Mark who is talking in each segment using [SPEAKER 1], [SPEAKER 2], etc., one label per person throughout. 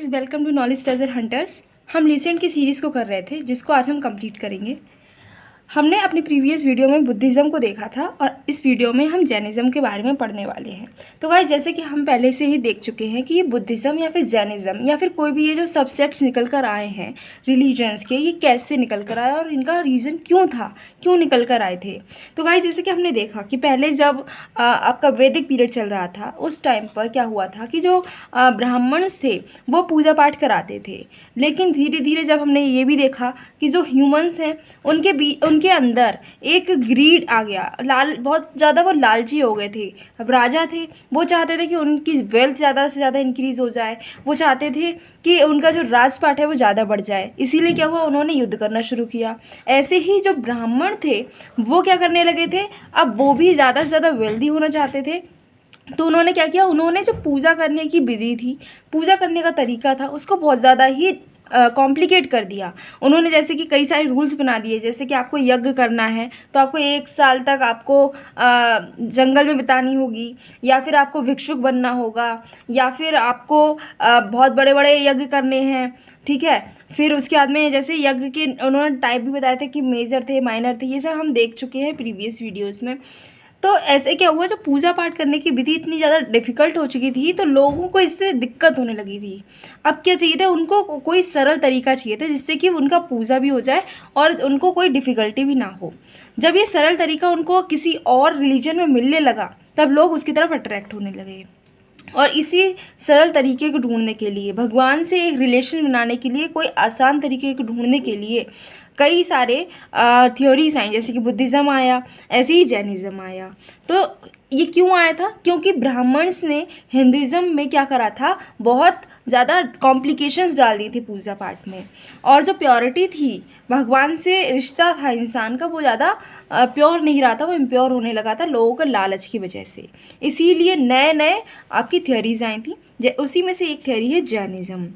[SPEAKER 1] Guys, welcome to knowledge treasure hunters. हम recent की series को कर रहे थे जिसको आज हम कंप्लीट करेंगे। हमने अपनी प्रीवियस वीडियो में बुद्धिज़्म को देखा था और इस वीडियो में हम जैनिज़्म के बारे में पढ़ने वाले हैं। तो गाइस, जैसे कि हम पहले से ही देख चुके हैं कि ये बुद्धिज़्म या फिर जैनिज़्म या फिर कोई भी ये जो सबसेक्ट्स निकल कर आए हैं रिलीजन्स के, ये कैसे निकल कर आए और इनका रीज़न क्यों था, क्यों निकल कर आए थे। तो गाइस, जैसे कि हमने देखा कि पहले जब आपका वैदिक पीरियड चल रहा था उस टाइम पर क्या हुआ था कि जो ब्राह्मण थे वो पूजा पाठ कराते थे। लेकिन धीरे धीरे जब हमने ये भी देखा कि जो ह्यूमंस हैं उनके अंदर एक ग्रीड आ गया, बहुत ज़्यादा वो लालची हो गए थे। अब राजा थे, वो चाहते थे कि उनकी वेल्थ ज़्यादा से ज़्यादा इंक्रीज़ हो जाए, वो चाहते थे कि उनका जो राजपाट है वो ज़्यादा बढ़ जाए। इसीलिए क्या हुआ, उन्होंने युद्ध करना शुरू किया। ऐसे ही जो ब्राह्मण थे वो क्या करने लगे थे, अब वो भी ज़्यादा से ज़्यादा वेल्दी होना चाहते थे। तो उन्होंने क्या किया, उन्होंने जो पूजा करने की विधि थी, पूजा करने का तरीका था, उसको बहुत ज़्यादा ही कॉम्प्लिकेट कर दिया। उन्होंने जैसे कि कई सारे रूल्स बना दिए, जैसे कि आपको यज्ञ करना है तो आपको 1 साल तक आपको जंगल में बितानी होगी, या फिर आपको भिक्षुक बनना होगा, या फिर आपको बहुत बड़े बड़े यज्ञ करने हैं। ठीक है, फिर उसके बाद में जैसे यज्ञ के उन्होंने टाइप भी बताए थे कि मेजर थे, माइनर थे, ये सब हम देख चुके हैं प्रीवियस वीडियोज़ में। तो ऐसे क्या हुआ, जब पूजा पाठ करने की विधि इतनी ज़्यादा डिफ़िकल्ट हो चुकी थी तो लोगों को इससे दिक्कत होने लगी थी। अब क्या चाहिए था, उनको कोई सरल तरीका चाहिए था जिससे कि उनका पूजा भी हो जाए और उनको कोई डिफ़िकल्टी भी ना हो। जब ये सरल तरीका उनको किसी और रिलीजन में मिलने लगा तब लोग उसकी तरफ अट्रैक्ट होने लगे। और इसी सरल तरीके को ढूंढने के लिए, भगवान से एक रिलेशन बनाने के लिए, कोई आसान तरीके को ढूंढने के लिए कई सारे थ्योरीज आई, जैसे कि बुद्धिज़्म आया, ऐसे ही जैनिज़्म आया। तो ये क्यों आया था, क्योंकि ब्राह्मण्स ने हिंदुज़्म में क्या करा था, बहुत ज़्यादा कॉम्प्लिकेशंस डाल दी थी पूजा पाठ में। और जो प्योरिटी थी, भगवान से रिश्ता था इंसान का, वो ज़्यादा प्योर नहीं रहा था, वो इम्प्योर होने लगा था लोगों के लालच की वजह से। इसीलिए नए नए आपकी थ्योरीज आई थी। उसी में से एक थ्योरी है जैनिज़्म।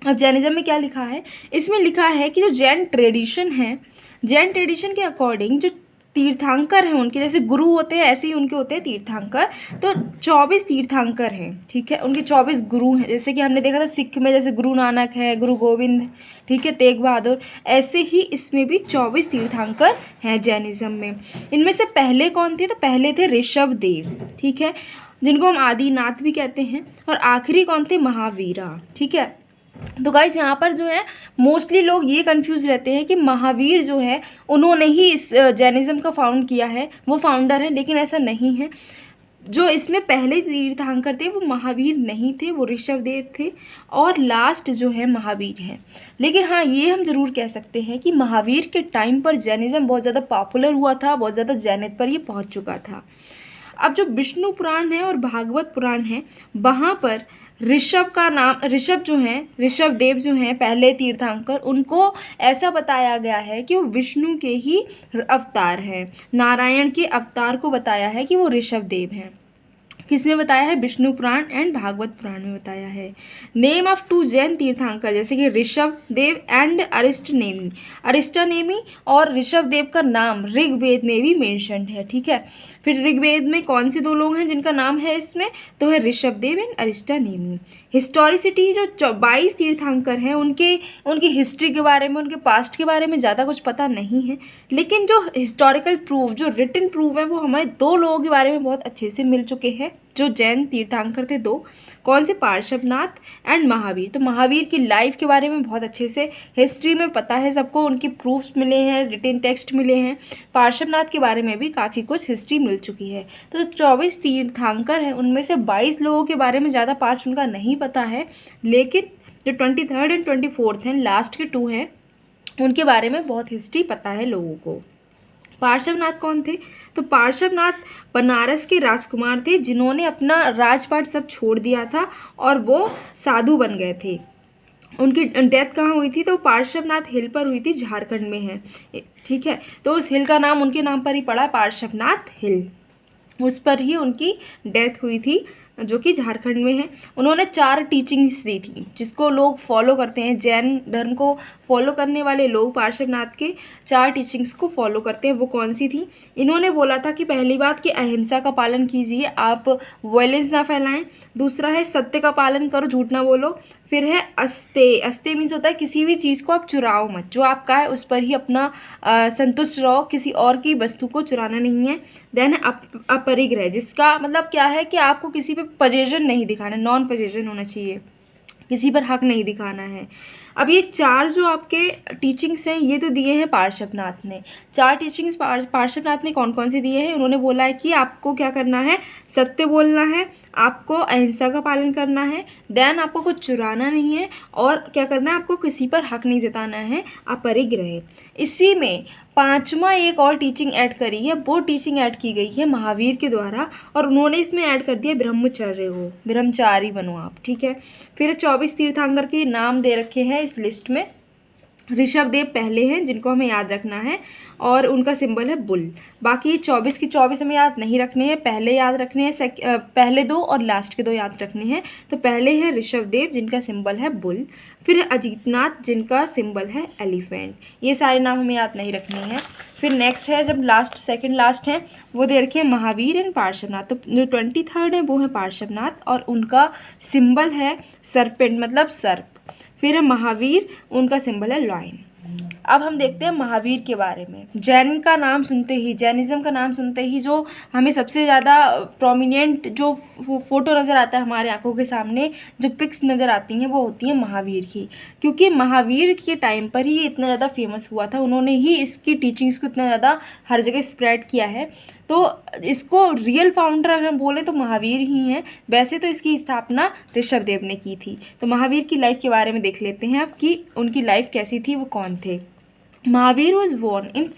[SPEAKER 1] अब जैनिज़्म में क्या लिखा है, इसमें लिखा है कि जो जैन ट्रेडिशन है, जैन ट्रेडिशन के अकॉर्डिंग जो तीर्थंकर हैं, उनके जैसे गुरु होते हैं ऐसे ही उनके होते हैं तीर्थंकर। तो 24 तीर्थंकर हैं, ठीक है, उनके 24 गुरु हैं। जैसे कि हमने देखा था सिख में जैसे गुरु नानक है, गुरु गोविंद, ठीक है, तेग बहादुर, ऐसे ही इसमें भी 24 तीर्थंकर हैं जैनिज़्म में। इनमें से पहले कौन थे, तो पहले थे ऋषभ देव, ठीक है, जिनको हम आदिनाथ भी कहते हैं। और आखिरी कौन थे, महावीरा, ठीक है। तो गाइस, यहाँ पर जो है मोस्टली लोग ये कंफ्यूज रहते हैं कि महावीर जो है उन्होंने ही इस जैनिज़्म का फाउंड किया है, वो फाउंडर है, लेकिन ऐसा नहीं है। जो इसमें पहले तीर्थंकर थे वो महावीर नहीं थे, वो ऋषभदेव थे, और लास्ट जो है महावीर है। लेकिन हाँ, ये हम ज़रूर कह सकते हैं कि महावीर के टाइम पर जैनिज़्म बहुत ज़्यादा पॉपुलर हुआ था, बहुत ज़्यादा जैनित पर ये पहुँच चुका था। अब जो विष्णु पुराण है और भागवत पुराण है, वहाँ पर ऋषभ का नाम, ऋषभ जो हैं, ऋषभ देव जो हैं पहले तीर्थंकर, उनको ऐसा बताया गया है कि वो विष्णु के ही अवतार हैं, नारायण के अवतार को बताया है कि वो ऋषभ देव हैं। किसमें बताया है, विष्णु पुराण एंड भागवत पुराण में बताया है। नेम ऑफ 2 जैन तीर्थंकर, जैसे कि ऋषभ देव एंड अरिष्टनेमी और ऋषभ देव का नाम ऋग्वेद में भी मेंशन्ड है, ठीक है। फिर ऋग्वेद में कौन से 2 लोग हैं जिनका नाम है इसमें, तो है ऋषभ देव एंड अरिष्टनेमी। हिस्टोरिसिटी, जो 22 तीर्थंकर हैं उनकी हिस्ट्री के बारे में, उनके पास्ट के बारे में ज़्यादा कुछ पता नहीं है, लेकिन जो हिस्टोरिकल प्रूफ, जो रिटन प्रूफ है, वो हमें 2 लोगों के बारे में बहुत अच्छे से मिल चुके हैं जो जैन तीर्थंकर थे, 2। कौन से, पार्श्वनाथ एंड महावीर। तो महावीर की लाइफ के बारे में बहुत अच्छे से हिस्ट्री में पता है सबको, उनके प्रूफ्स मिले हैं, रिटन टेक्स्ट मिले हैं। पार्श्वनाथ के बारे में भी काफ़ी कुछ हिस्ट्री मिल चुकी है। तो 24 तीर्थंकर हैं, उनमें से 22 लोगों के बारे में ज़्यादा पास्ट उनका नहीं पता है, लेकिन जो 23rd एंड 24th हैं, लास्ट के 2 हैं, उनके बारे में बहुत हिस्ट्री पता है लोगों को। पार्श्वनाथ कौन थे, तो पार्श्वनाथ बनारस के राजकुमार थे जिन्होंने अपना राजपाट सब छोड़ दिया था और वो साधु बन गए थे। उनकी डेथ कहाँ हुई थी, तो पार्श्वनाथ हिल पर हुई थी, झारखंड में है, ठीक है। तो उस हिल का नाम उनके नाम पर ही पड़ा, पार्श्वनाथ हिल, उस पर ही उनकी डेथ हुई थी, जो कि झारखंड में है। उन्होंने 4 टीचिंग्स दी थी जिसको लोग फॉलो करते हैं, जैन धर्म को फॉलो करने वाले लोग पार्श्वनाथ के 4 टीचिंग्स को फॉलो करते हैं, वो कौन सी थी? इन्होंने बोला था कि पहली बात कि अहिंसा का पालन कीजिए, आप वायलेंस ना फैलाएं। दूसरा है सत्य का पालन करो, झूठ ना बोलो। फिर है अस्ते, अस्ते मीन्स होता है किसी भी चीज़ को आप चुराओ मत, जो आपका है उस पर ही अपना संतुष्ट रहो, किसी और की वस्तु को चुराना नहीं है। देन अपरिग्रह, जिसका मतलब क्या है कि आपको किसी पे पजेशन नहीं दिखाना, नॉन पजेशन होना चाहिए, किसी पर हक नहीं दिखाना है। अब ये 4 जो आपके टीचिंग्स हैं ये तो दिए हैं पार्श्वनाथ ने। 4 टीचिंग्स पार्श्वनाथ ने कौन कौन से दिए हैं? उन्होंने बोला है कि आपको क्या करना है, सत्य बोलना है, आपको अहिंसा का पालन करना है, देन आपको कुछ चुराना नहीं है, और क्या करना है, आपको किसी पर हक नहीं जताना है, अपरिग्रह। इसी में 5वां एक और टीचिंग ऐड करी है, वो टीचिंग ऐड की गई है महावीर के द्वारा, और उन्होंने इसमें ऐड कर दिया ब्रह्मचर्य को, ब्रह्मचारी बनो आप, ठीक है। फिर 24 तीर्थंकर के नाम दे रखे हैं इस लिस्ट में। ऋषभदेव पहले हैं जिनको हमें याद रखना है, और उनका सिंबल है बुल। बाकी 24 की 24 हमें याद नहीं रखने हैं, पहले याद रखने हैं, पहले 2 और लास्ट के 2 याद रखने हैं। तो पहले हैं ऋषभदेव जिनका सिंबल है बुल, फिर अजीतनाथ जिनका सिंबल है एलिफेंट। ये सारे नाम हमें याद नहीं रखने हैं। फिर नेक्स्ट है, जब लास्ट सेकंड लास्ट है वो दे रखे हैं महावीर एंड पार्श्वनाथ। तो जो 23rd है वो है पार्श्वनाथ, और उनका सिंबल है सरपेंट मतलब सर्प। फिर है महावीर, उनका सिंबल है लॉयन। अब हम देखते हैं महावीर के बारे में। जैन का नाम सुनते ही, जैनिज़्म का नाम सुनते ही जो हमें सबसे ज़्यादा प्रोमिनेंट जो फ़ोटो नज़र आता है हमारे आंखों के सामने, जो पिक्स नज़र आती हैं वो होती हैं महावीर की, क्योंकि महावीर के टाइम पर ही ये इतना ज़्यादा फेमस हुआ था। उन्होंने ही इसकी टीचिंग्स को इतना ज़्यादा हर जगह स्प्रेड किया है। तो इसको रियल फाउंडर अगर हम बोले तो महावीर ही हैं। वैसे तो इसकी स्थापना ऋषभदेव ने की थी। तो महावीर की लाइफ के बारे में देख लेते हैं अब कि उनकी लाइफ कैसी थी, वो कौन थे। Mahavir was born in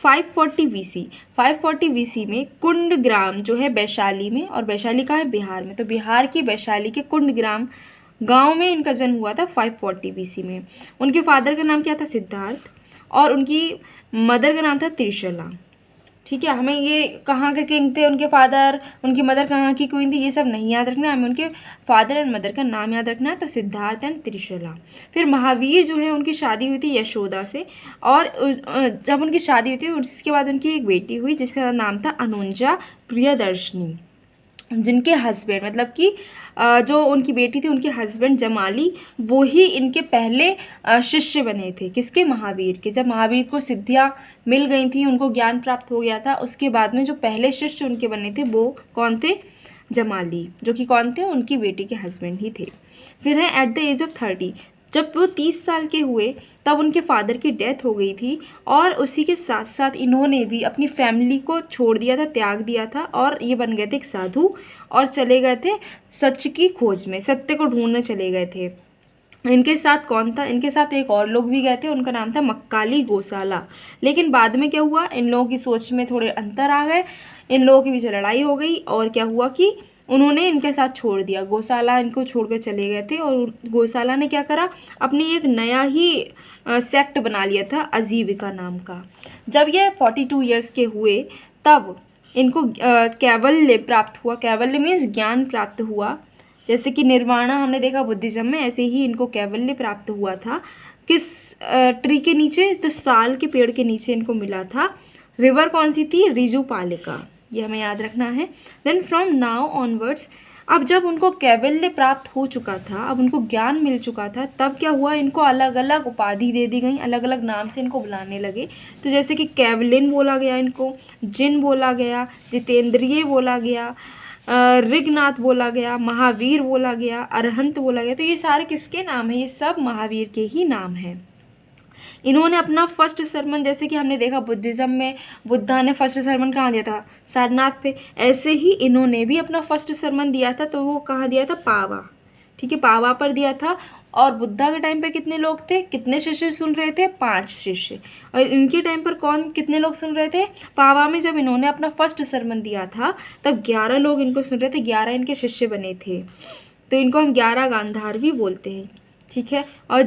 [SPEAKER 1] 540 BC। 540 BC में कुंडग्राम जो है वैशाली में, और वैशाली कहाँ है, बिहार में। तो बिहार की वैशाली के कुंडग्राम गांव में इनका जन्म हुआ था 540 BC में। उनके फादर का नाम क्या था, सिद्धार्थ, और उनकी मदर का नाम था त्रिशला। ठीक है, हमें ये कहाँ के किंग थे उनके फादर, उनकी मदर कहाँ की क्वीन थी, ये सब नहीं याद रखना, हमें उनके फादर एंड मदर का नाम याद रखना है। तो सिद्धार्थ एंड त्रिशला। फिर महावीर जो है उनकी शादी हुई थी यशोदा से, और जब उनकी शादी हुई थी उसके बाद उनकी एक बेटी हुई जिसका नाम था अनुजा प्रियदर्शनी, जिनके हस्बैंड मतलब कि जो उनकी बेटी थी उनके हस्बैंड जमाली, वो ही इनके पहले शिष्य बने थे। किसके, महावीर के। जब महावीर को सिद्धियाँ मिल गई थी, उनको ज्ञान प्राप्त हो गया था, उसके बाद में जो पहले शिष्य उनके बने थे वो कौन थे, जमाली, जो कि कौन थे, उनकी बेटी के हस्बैंड ही थे। फिर है एट द एज ऑफ 30, जब वो 30 साल के हुए तब उनके फादर की डेथ हो गई थी, और उसी के साथ साथ इन्होंने भी अपनी फैमिली को छोड़ दिया था, त्याग दिया था, और ये बन गए थे एक साधु, और चले गए थे सच की खोज में, सत्य को ढूंढने चले गए थे। इनके साथ कौन था, इनके साथ एक और लोग भी गए थे, उनका नाम था मक्काली गोसाला। लेकिन बाद में क्या हुआ, इन लोगों की सोच में थोड़े अंतर आ गए, इन लोगों के बीच लड़ाई हो गई, और क्या हुआ कि उन्होंने इनके साथ छोड़ दिया। गोसाला इनको छोड़कर चले गए थे, और गोसाला ने क्या करा, अपनी एक नया ही सेक्ट बना लिया था आजीविका नाम का। जब ये 42 ईयर्स के हुए तब इनको कैवल्य प्राप्त हुआ। कैवल्य मीन्स ज्ञान प्राप्त हुआ। जैसे कि निर्वाणा हमने देखा बुद्धिज्म में, ऐसे ही इनको कैवल्य प्राप्त हुआ था। किस ट्री के नीचे, तो साल के पेड़ के नीचे इनको मिला था। रिवर कौन सी थी, ऋजुपालिका, ये हमें याद रखना है। देन फ्रॉम नाउ ऑनवर्ड्स, अब जब उनको कैवल्य प्राप्त हो चुका था, अब उनको ज्ञान मिल चुका था, तब क्या हुआ, इनको अलग अलग उपाधि दे दी गई, अलग अलग नाम से इनको बुलाने लगे। तो जैसे कि कैवलिन बोला गया इनको, जिन बोला गया, जितेंद्रिय बोला गया, ऋगनाथ बोला गया, महावीर बोला गया, अरहंत बोला गया। तो ये सारे किसके नाम हैं, ये सब महावीर के ही नाम हैं। इन्होंने अपना फर्स्ट सरमन, जैसे कि हमने देखा बुद्धिज़्म में बुद्धा ने फर्स्ट सरमन कहाँ दिया था, सारनाथ पे, ऐसे ही इन्होंने भी अपना फर्स्ट सरमन दिया था। तो वो कहाँ दिया था, पावा, ठीक है, पावा पर दिया था। और बुद्धा के टाइम पर कितने लोग थे, कितने शिष्य सुन रहे थे, 5 शिष्य। और इनके टाइम पर कितने लोग सुन रहे थे, पावा में जब इन्होंने अपना फर्स्ट सरमन दिया था तब 11 लोग इनको सुन रहे थे, 11 इनके शिष्य बने थे। तो इनको हम 11 गांधार भी बोलते हैं, ठीक है। और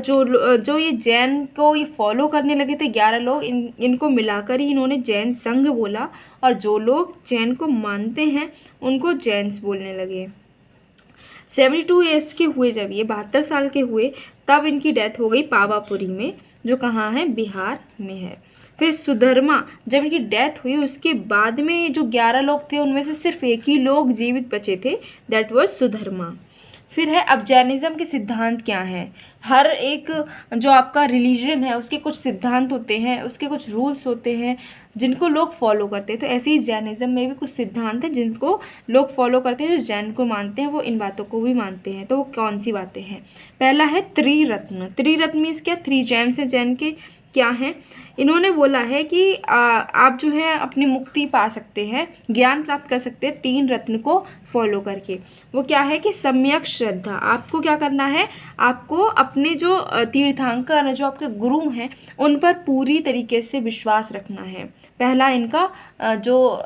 [SPEAKER 1] जो ये जैन को ये फॉलो करने लगे थे 11 लोग, इनको मिलाकर ही इन्होंने जैन संघ बोला। और जो लोग जैन को मानते हैं उनको जैन्स बोलने लगे। 72 ईयर्स के हुए, जब ये 72 साल के हुए तब इनकी डेथ हो गई पावापुरी में। जो कहाँ है, बिहार में है। फिर सुधर्मा, जब इनकी डेथ हुई उसके बाद में जो 11 लोग थे उनमें से सिर्फ एक ही लोग जीवित बचे थे, दैट वाज सुधर्मा। फिर है अब जैनिज़्म के सिद्धांत क्या हैं। हर एक जो आपका रिलीजन है उसके कुछ सिद्धांत होते हैं, उसके कुछ रूल्स होते हैं जिनको लोग फॉलो करते हैं। तो ऐसे ही जैनिज़्म में भी कुछ सिद्धांत हैं जिनको लोग फॉलो करते हैं। जो जैन को मानते हैं वो इन बातों को भी मानते हैं। तो वो कौन सी बातें हैं? पहला है त्रिरत्न। त्रिरत्न मीन्स क्या? 3 जेम्स हैं जैन के, क्या हैं? इन्होंने बोला है कि आप जो है अपनी मुक्ति पा सकते हैं, ज्ञान प्राप्त कर सकते हैं 3 रत्न को फॉलो करके। वो क्या है कि सम्यक श्रद्धा। आपको क्या करना है, आपको अपने जो तीर्थंकर जो आपके गुरु हैं उन पर पूरी तरीके से विश्वास रखना है। पहला इनका जो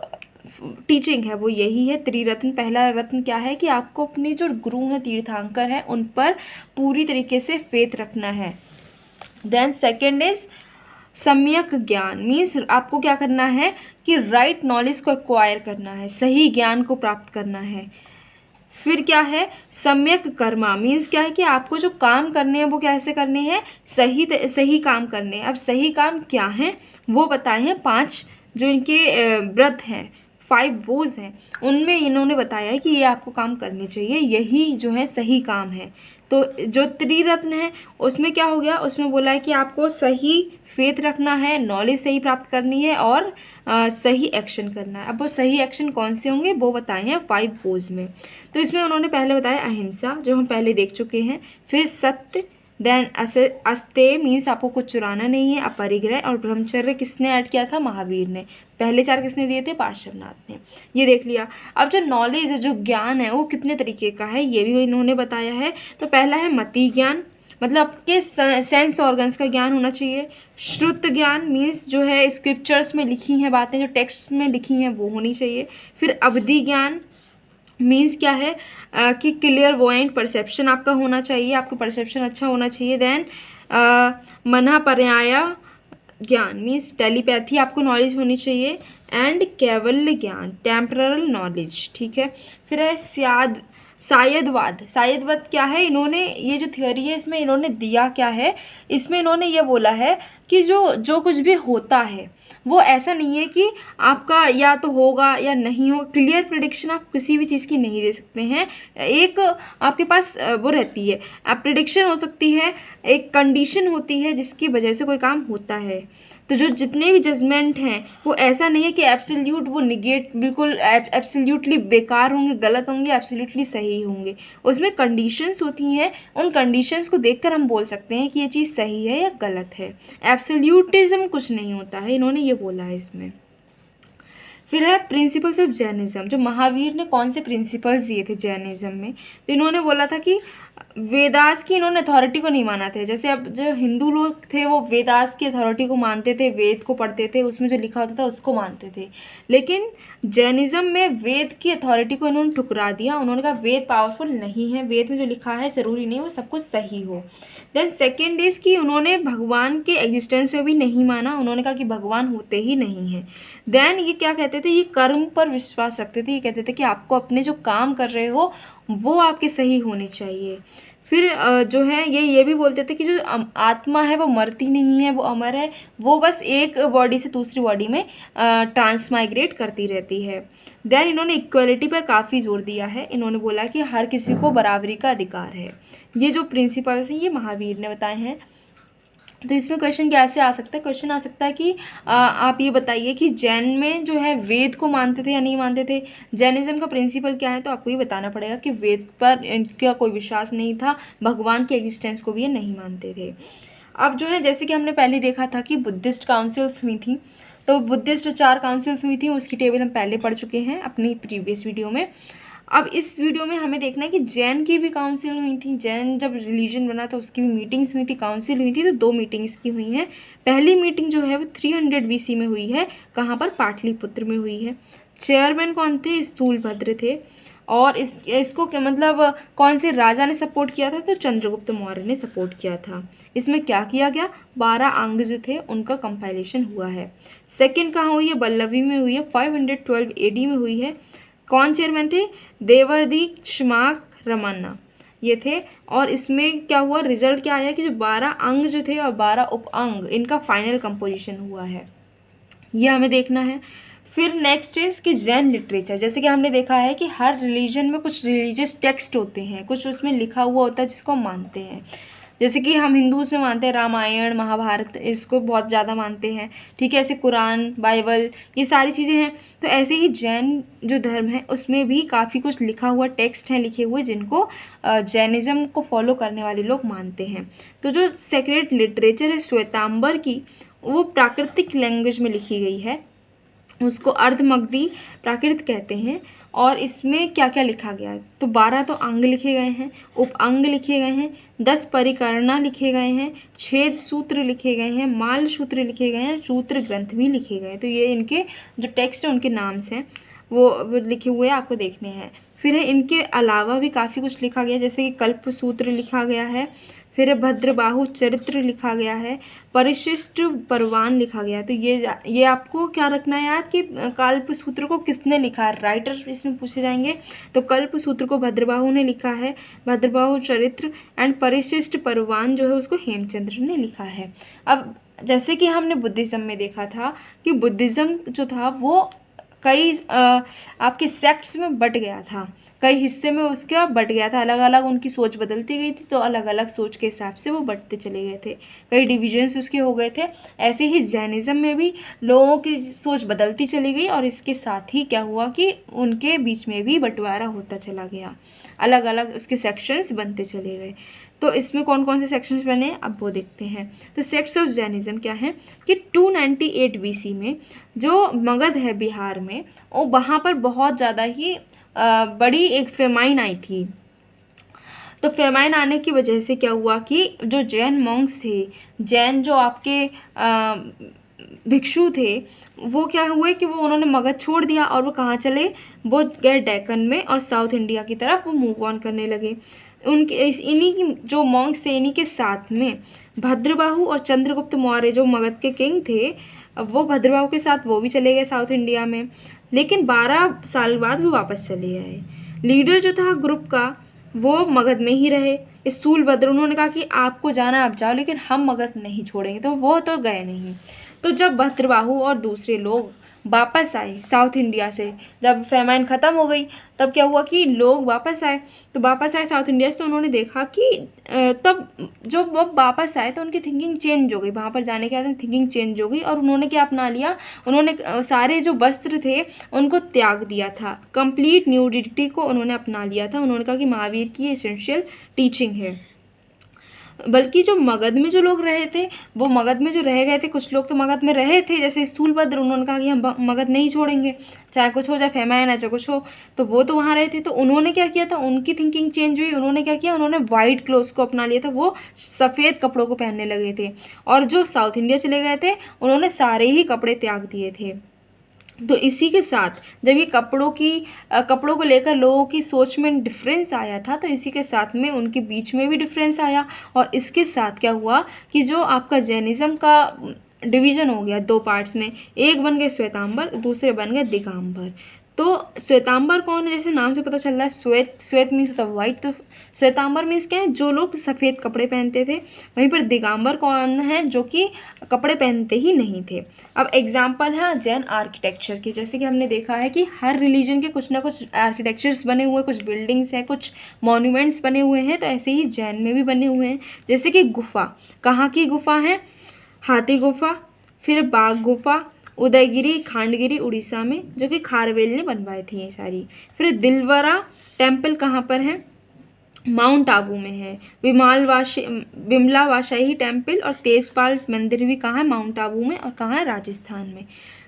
[SPEAKER 1] टीचिंग है वो यही है, त्रिरत्न। पहला रत्न क्या है कि आपको अपने जो गुरु हैं, तीर्थंकर हैं, उन पर पूरी तरीके से फेथ रखना है। देन सेकेंड इज सम्यक ज्ञान। मीन्स आपको क्या करना है कि राइट नॉलेज को एक्वायर करना है, सही ज्ञान को प्राप्त करना है। फिर क्या है, सम्यक कर्मा। मीन्स क्या है कि आपको जो काम करने हैं वो कैसे करने हैं, सही काम करने हैं। अब सही काम क्या हैं वो बताए हैं। 5 जो इनके व्रत हैं, 5 वोज हैं, उनमें इन्होंने बताया है कि ये आपको काम करने चाहिए, यही जो है सही काम है। तो जो त्रिरत्न है उसमें क्या हो गया, उसमें बोला है कि आपको सही फेथ रखना है, नॉलेज सही प्राप्त करनी है और सही एक्शन करना है। अब वो सही एक्शन कौन से होंगे वो बताए हैं 5 वोज में। तो इसमें उन्होंने पहले बताया अहिंसा, जो हम पहले देख चुके हैं। फिर सत्य, देन अस्ते मीन्स आपको कुछ चुराना नहीं है, अपरिग्रह, और ब्रह्मचर्य किसने ऐड किया था, महावीर ने। पहले 4 किसने दिए थे, पार्श्वनाथ ने। ये देख लिया। अब जो नॉलेज है, जो ज्ञान है, वो कितने तरीके का है ये भी इन्होंने बताया है। तो पहला है मति ज्ञान, मतलब आपके सेंस ऑर्गन्स का ज्ञान होना चाहिए। श्रुत ज्ञान मीन्स जो है स्क्रिप्चर्स में लिखी हैं बातें, जो टेक्स्ट में लिखी हैं वो होनी चाहिए। फिर अवधि ज्ञान मीन्स क्या है कि क्लियर वॉइंट परसेप्शन आपका होना चाहिए, आपका परसेप्शन अच्छा होना चाहिए। देन मना पर्याय ज्ञान मीन्स टेलीपैथी आपको नॉलेज होनी चाहिए। एंड कैवल्य ज्ञान, टेम्परल नॉलेज, ठीक है। फिर है शायदवाद। शायदवाद क्या है, इन्होंने ये जो थ्योरी है इसमें इन्होंने दिया क्या है, इसमें इन्होंने ये बोला है कि जो कुछ भी होता है वो ऐसा नहीं है कि आपका या तो होगा या नहीं हो। क्लियर प्रेडिक्शन आप किसी भी चीज़ की नहीं दे सकते हैं। एक आपके पास वो रहती है, प्रेडिक्शन हो सकती है, एक कंडीशन होती है जिसकी वजह से कोई काम होता है। तो जो जितने भी जजमेंट हैं वो ऐसा नहीं है कि एब्सोल्यूट वो निगेट, बिल्कुल एब्सोल्यूटली बेकार होंगे, गलत होंगे, एब्सोल्यूटली सही होंगे। उसमें कंडीशंस होती हैं, उन कंडीशंस को देखकर हम बोल सकते हैं कि ये चीज़ सही है या गलत है। एब्सोल्यूटिज्म कुछ नहीं होता है, इन्होंने ये बोला है इसमें। फिर है प्रिंसिपल्स ऑफ जैनिज्म। जो महावीर ने कौन से प्रिंसिपल्स दिए थे जैनिज्म में, तो इन्होंने बोला था कि वेदास की इन्होंने अथॉरिटी को नहीं माना था। जैसे अब जो हिंदू लोग थे वो वेदास की अथॉरिटी को मानते थे, वेद को पढ़ते थे, उसमें जो लिखा होता था उसको मानते थे। लेकिन जैनिज्म में वेद की अथॉरिटी को इन्होंने ठुकरा दिया। उन्होंने कहा वेद पावरफुल नहीं है, वेद में जो लिखा है ज़रूरी नहीं वो सब कुछ सही हो। देन सेकेंड इज़ कि उन्होंने भगवान के एग्जिस्टेंस में भी नहीं माना, उन्होंने कहा कि भगवान होते ही नहीं हैं। देन ये क्या कहते थे, ये कर्म पर विश्वास रखते थे। ये कहते थे कि आपको अपने जो काम कर रहे हो वो आपके सही होने चाहिए। फिर जो है ये भी बोलते थे कि जो आत्मा है वो मरती नहीं है, वो अमर है, वो बस एक बॉडी से दूसरी बॉडी में ट्रांसमाइग्रेट करती रहती है। देन इन्होंने इक्वलिटी पर काफ़ी जोर दिया है। इन्होंने बोला कि हर किसी को बराबरी का अधिकार है। ये जो प्रिंसिपल्स हैं ये महावीर ने बताए हैं। तो इसमें क्वेश्चन कैसे आ सकता है, क्वेश्चन आ सकता है कि आप ये बताइए कि जैन में जो है वेद को मानते थे या नहीं मानते थे। जैनिज्म का प्रिंसिपल क्या है, तो आपको ये बताना पड़ेगा कि वेद पर इनका कोई विश्वास नहीं था, भगवान के एग्जिस्टेंस को भी ये नहीं मानते थे। अब जो है जैसे कि हमने पहले देखा था कि बुद्धिस्ट काउंसिल्स हुई थी, तो बुद्धिस्ट 4 काउंसिल्स हुई थी, उसकी टेबल हम पहले पढ़ चुके हैं अपनी प्रीवियस वीडियो में। अब इस वीडियो में हमें देखना है कि जैन की भी काउंसिल हुई थी। जैन जब रिलीजन बना था उसकी भी मीटिंग्स हुई थी, काउंसिल हुई थी, तो 2 मीटिंग्स की हुई हैं। पहली मीटिंग जो है वो 300 BC में हुई है, कहाँ पर, पाटलिपुत्र में हुई है। चेयरमैन कौन थे, स्थूलभद्र थे। और इसको क्या मतलब कौन से राजा ने सपोर्ट किया था, तो चंद्रगुप्त मौर्य ने सपोर्ट किया था। इसमें क्या किया गया, 12 अंग जो थे उनका कंपाइलेशन हुआ है। सेकेंड कहाँ हुई है, बल्लभी में हुई है, 512 AD में हुई है। कौन चेयरमैन थे, देवर्दी श्माक रमन्ना। ये थे। और इसमें क्या हुआ, रिजल्ट क्या आया कि जो 12 अंग जो थे और 12 उप अंग, इनका फाइनल कंपोजिशन हुआ है, ये हमें देखना है। फिर नेक्स्ट इज कि जैन लिटरेचर, जैसे कि हमने देखा है कि हर रिलीजन में कुछ रिलीजियस टेक्स्ट होते हैं, कुछ उसमें लिखा हुआ होता है जिसको हम मानते हैं। जैसे कि हम हिंदूज में मानते हैं रामायण महाभारत, इसको बहुत ज़्यादा मानते हैं, ठीक है। ऐसे कुरान बाइबल ये सारी चीज़ें हैं। तो ऐसे ही जैन जो धर्म है उसमें भी काफ़ी कुछ लिखा हुआ टेक्स्ट हैं लिखे हुए, जिनको जैनिज़्म को फॉलो करने वाले लोग मानते हैं। तो जो सेक्रेड लिटरेचर है श्वेतांबर की, वो प्राकृतिक लैंग्वेज में लिखी गई है, उसको अर्धमगधी प्राकृत कहते हैं। और इसमें क्या क्या लिखा गया है, तो 12 तो अंग लिखे गए हैं, उप अंग लिखे गए हैं, 10 परिकरणा लिखे गए हैं, छेद सूत्र लिखे गए हैं, माल सूत्र लिखे गए हैं, सूत्र ग्रंथ भी लिखे गए हैं। तो ये इनके जो टेक्स्ट हैं उनके नाम्स हैं, वो लिखे हुए आपको देखने हैं। फिर इनके अलावा भी काफ़ी कुछ लिखा गया, जैसे कि कल्प सूत्र लिखा गया है, फिर भद्रबाहु चरित्र लिखा गया है, परिशिष्ट परवान लिखा गया है। तो ये आपको क्या रखना है याद कि कल्प सूत्र को किसने लिखा है, राइटर इसमें पूछे जाएंगे। तो कल्प सूत्र को भद्रबाहु ने लिखा है, भद्रबाहु चरित्र एंड परिशिष्ट परवान जो है उसको हेमचंद्र ने लिखा है। अब जैसे कि हमने बुद्धिज़्म में देखा था कि बुद्धिज़्म जो था वो कई आपके सेक्ट्स में बट गया था, कई हिस्से में उसका बट गया था, अलग अलग उनकी सोच बदलती गई थी, तो अलग अलग सोच के हिसाब से वो बटते चले गए थे, कई डिविजन्स उसके हो गए थे। ऐसे ही जैनिज़्म में भी लोगों की सोच बदलती चली गई, और इसके साथ ही क्या हुआ कि उनके बीच में भी बंटवारा होता चला गया, अलग अलग उसके सेक्शंस बनते चले गए। तो इसमें कौन कौन से सेक्शंस बने अब वो देखते हैं। तो सेक्ट्स ऑफ जैनिज़्म क्या है कि 298 BC में जो मगध है बिहार में, वो वहाँ पर बहुत ज़्यादा ही बड़ी एक फेमाइन आई थी। तो फेमाइन आने की वजह से क्या हुआ कि जो जैन मॉन्क्स थे, जैन जो आपके भिक्षु थे, वो क्या हुए कि वो उन्होंने मगध छोड़ दिया और वो कहाँ चले, वो गए डेक्कन में और साउथ इंडिया की तरफ वो मूव ऑन करने लगे। उनके इन्हीं की जो मॉन्क्स थे, इन्हीं के साथ में भद्रबाहु और चंद्रगुप्त मौर्य जो मगध के किंग थे, वो भद्रबाहु के साथ वो भी चले गए साउथ इंडिया में, लेकिन 12 साल बाद वो वापस चले आए। लीडर जो था ग्रुप का वो मगध में ही रहे, स्थूलभद्र, उन्होंने कहा कि आपको जाना आप जाओ, लेकिन हम मगध नहीं छोड़ेंगे, तो वो तो गए नहीं। तो जब भद्रबाहु और दूसरे लोग वापस आए साउथ इंडिया से, जब फेमाइन ख़त्म हो गई, तब क्या हुआ कि लोग वापस आए, तो वापस आए साउथ इंडिया से, तो उन्होंने देखा कि तब जो वापस आए तो उनकी थिंकिंग चेंज हो गई, वहाँ पर जाने के बाद थिंकिंग चेंज हो गई, और उन्होंने क्या अपना लिया, उन्होंने सारे जो वस्त्र थे उनको त्याग दिया था, कंप्लीट न्यूडिटी को उन्होंने अपना लिया था। उन्होंने कहा कि महावीर की एसेंशियल टीचिंग है। बल्कि जो मगध में जो लोग रहे थे, वो मगध में जो रह गए थे, कुछ लोग तो मगध में रहे थे, जैसे स्थूलभद्र, उन्होंने कहा कि हम मगध नहीं छोड़ेंगे, चाहे कुछ हो, चाहे फेमाइन है, चाहे कुछ हो, तो वो तो वहाँ रहे थे। तो उन्होंने क्या किया था, उनकी थिंकिंग चेंज हुई, उन्होंने क्या किया, उन्होंने वाइट क्लोथ्स को अपना लिया था, वो सफ़ेद कपड़ों को पहनने लगे थे। और जो साउथ इंडिया चले गए थे, उन्होंने सारे ही कपड़े त्याग दिए थे। तो इसी के साथ जब ये कपड़ों को लेकर लोगों की सोच में डिफरेंस आया था, तो इसी के साथ में उनके बीच में भी डिफरेंस आया, और इसके साथ क्या हुआ कि जो आपका जैनिज़्म का डिवीज़न हो गया 2 पार्ट्स में, एक बन गए श्वेतांबर, दूसरे बन गए दिगंबर। तो श्वेतांबर कौन है, जैसे नाम से पता चल रहा है, श्वेत मीन्स होता है वाइट, तो श्वेतांबर मीन्स क्या है, जो लोग सफ़ेद कपड़े पहनते थे। वहीं पर दिगंबर कौन है, जो कि कपड़े पहनते ही नहीं थे। अब एग्जाम्पल है जैन आर्किटेक्चर की, जैसे कि हमने देखा है कि हर रिलीजन के कुछ ना कुछ आर्किटेक्चर्स बने हुए, कुछ बिल्डिंग्स हैं, कुछ मॉन्यूमेंट्स बने हुए हैं, तो ऐसे ही जैन में भी बने हुए हैं। जैसे कि गुफा, कहाँ की गुफा है, हाथी गुफा, फिर बाघ गुफा, उदयगिरी खांडगिरी उड़ीसा में, जो कि खारवेल ने बनवाई थी ये सारी। फिर दिलवरा टेम्पल कहाँ पर है, माउंट आबू में है। विमला वाशाही टेम्पल और तेजपाल मंदिर भी कहाँ है, माउंट आबू में, और कहाँ है, राजस्थान में।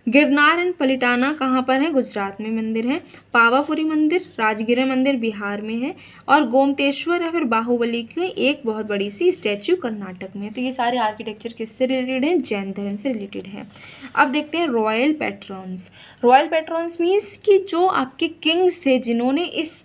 [SPEAKER 1] गिरनार एंड पलिटाना कहाँ पर है, गुजरात में मंदिर है। पावापुरी मंदिर, राजगिरा मंदिर बिहार में है, और गोमतेश्वर या फिर बाहुबली की एक बहुत बड़ी सी स्टैच्यू कर्नाटक में। तो ये सारे आर्किटेक्चर किससे रिलेटेड हैं, जैन धर्म से रिलेटेड है। अब देखते हैं royal patrons. Royal patrons means कि जो आपके किंग्स थे जिन्होंने इस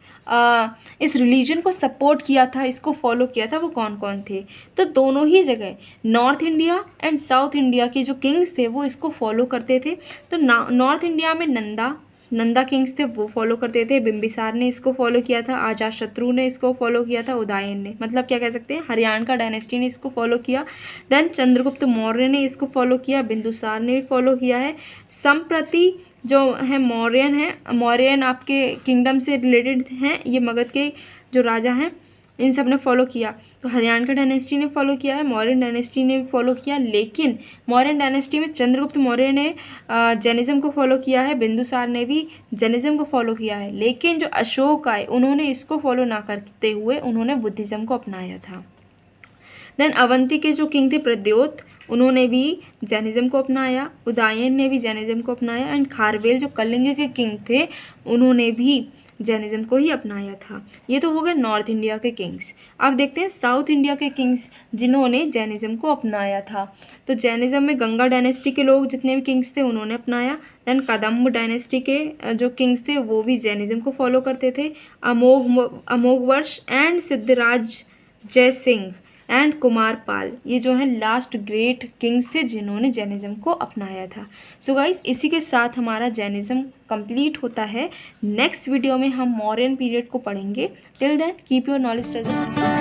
[SPEAKER 1] रिलीजन को सपोर्ट किया था, इसको फॉलो किया था, वो कौन कौन थे। तो दोनों ही जगह north India and south India के जो किंग्स थे वो इसको फॉलो करते थे। तो नॉर्थ इंडिया में नंदा, नंदा किंग्स थे वो फॉलो करते थे, बिंबिसार ने इसको फॉलो किया था, अजातशत्रु ने इसको फॉलो किया था, उदयन ने, मतलब क्या कह सकते हैं हरियाणा डायनेस्टी ने इसको फॉलो किया। देन चंद्रगुप्त मौर्य ने इसको फॉलो किया, बिंदुसार ने भी फॉलो किया है। संप्रति जो है मौर्यन आपके किंगडम से रिलेटेड हैं, ये मगध के जो राजा हैं इन सब ने फॉलो किया। तो हरियाणा का डायनेस्टी ने फॉलो किया है, मौर्यन डायनेस्टी ने भी फॉलो किया, लेकिन मौर्यन डायनेस्टी में चंद्रगुप्त मौर्य ने जैनिज्म को फॉलो किया है, बिंदुसार ने भी जैनिज्म को फॉलो किया है, लेकिन जो अशोक आए उन्होंने इसको फॉलो ना करते हुए उन्होंने बुद्धिज़्म को अपनाया था। देन अवंती के जो किंग थे प्रद्योत, उन्होंने भी जैनिज्म को अपनाया, उदयन ने भी जैनिज्म को अपनाया, एंड खारवेल जो कलिंग के किंग थे उन्होंने भी जैनिज्म को ही अपनाया था। ये तो हो गए नॉर्थ इंडिया के किंग्स। अब देखते हैं साउथ इंडिया के किंग्स जिन्होंने जैनिज्म को अपनाया था। तो जैनिज्म में गंगा डायनेस्टी के लोग जितने भी किंग्स थे उन्होंने अपनाया। देन कदम्ब डायनेस्टी के जो किंग्स थे वो भी जैनिज्म को फॉलो करते थे। अमोघवर्ष एंड सिद्धराज जय सिंह एंड कुमारपाल, ये जो है लास्ट ग्रेट किंग्स थे जिन्होंने जैनिज्म को अपनाया था। सो गाइस, इसी के साथ हमारा जैनिज्म कंप्लीट होता है। नेक्स्ट वीडियो में हम मौर्यन पीरियड को पढ़ेंगे। Till then keep your knowledge treasure.